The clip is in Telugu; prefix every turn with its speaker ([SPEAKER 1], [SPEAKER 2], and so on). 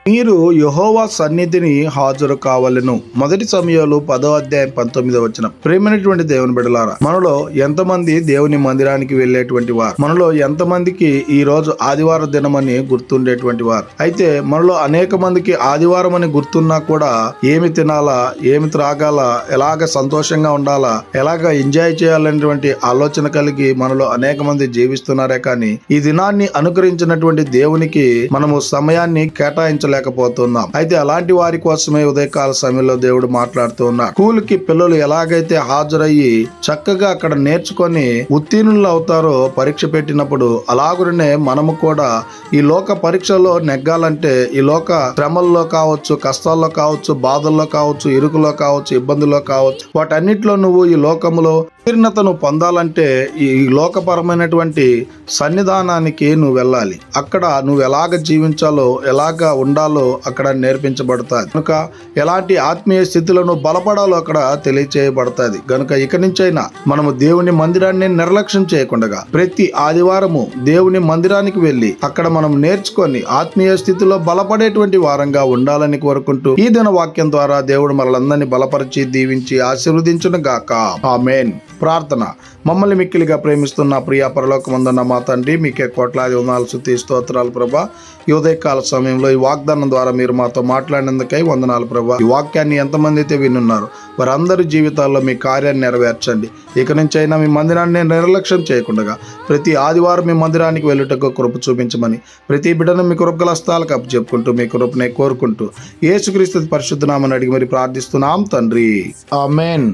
[SPEAKER 1] మీరు యెహోవా సన్నిధిని హాజరు కావలెను. మొదటి సమూయేలు 10వ అధ్యాయం 19వ వచనం. ప్రేమైనటువంటి దేవుని బిడ్డలారా, మనలో ఎంతమంది దేవుని మందిరానికి వెళ్ళేటువంటి వారు, మనలో ఎంతమందికి ఈ రోజు ఆదివార దినమని గుర్తుండేటువంటి వారు. అయితే మనలో అనేక మందికి ఆదివారం అని గుర్తున్నా కూడా ఏమి తినాలా, ఏమి త్రాగాలా, ఎలాగ సంతోషంగా ఉండాలా, ఎలాగ ఎంజాయ్ చేయాలనేటువంటి ఆలోచన కలిగి మనలో అనేక మంది జీవిస్తున్నారే కానీ ఈ దినాన్ని అనుకరించినటువంటి దేవునికి మనము సమయాన్ని కేటాయించలేకపోతున్నాం. అయితే అలాంటి వారి కోసమే ఉదయకాల సమయంలో దేవుడు మాట్లాడుతూ ఉన్నాడు. స్కూల్ కి పిల్లలు ఎలాగైతే హాజరయ్యి చక్కగా అక్కడ నేర్చుకొని ఉత్తీర్ణులు అవుతారో పరీక్ష పెట్టినప్పుడు, అలాగునే మనము కూడా ఈ లోక పరీక్షలో నెగ్గాలంటే ఈ లోక శ్రమల్లో కావచ్చు, కష్టాల్లో కావచ్చు, బాధల్లో కావచ్చు, ఇరుకులో కావచ్చు, ఇబ్బందుల్లో కావచ్చు, వాటన్నిటిలో నువ్వు ఈ లోకములో ఉత్తీర్ణతను పొందాలంటే ఈ లోకపరమైనటువంటి సన్నిధానానికి నువ్వు వెళ్ళాలి. అక్కడ నువ్వు ఎలాగ జీవించాలో, ఎలాగ ఉండాలో అక్కడ నేర్పించబడతాది. కనుక ఎలాంటి ఆత్మీయ స్థితిలో బలపడాలో అక్కడ తెలియచేయబడతాది. కనుక ఇక నుంచైనా మనము దేవుని మందిరాన్ని నిర్లక్ష్యం చేయకుండా ప్రతి ఆదివారము దేవుని మందిరానికి వెళ్ళి అక్కడ మనం నేర్చుకొని ఆత్మీయ స్థితిలో బలపడేటువంటి వారంగా ఉండాలని కోరుకుంటూ ఈ దిన వాక్యం ద్వారా దేవుడు మనలందరినీ బలపరిచి దీవించి ఆశీర్వదించును గాక. ఆమేన్. ప్రార్థన. మమ్మల్ని మిక్కిలిగా ప్రేమిస్తున్న ప్రియ పరలోకమందున్న మా తండ్రి, మీకే కోట్లాది వందనాలు, స్తుతి స్తోత్రాలు ప్రభా. ఈ ఉదయకాల సమయంలో ఈ వాగ్దానం ద్వారా మీరు మాతో మాట్లాడినందుకై వందనాలు ప్రభా. ఈ వాక్యాన్ని ఎంతమంది అయితే వినున్నారు వారందరి జీవితాల్లో మీ కార్యాన్ని నెరవేర్చండి. ఇక నుంచి అయినా మీ మందిరాన్ని నిర్లక్ష్యం చేయకుండా ప్రతి ఆదివారం మీ మందిరానికి వెళ్ళుటకు కృప చూపించమని ప్రతి బిడ్డను మీ కృపగల హస్తాలకు అప్పచెప్పుకుంటూ మీ కృపనే కోరుకుంటూ యేసుక్రీస్తు పరిశుద్ధ నామమున అడిగి మరి ప్రార్థిస్తున్నాం తండ్రి. ఆమేన్.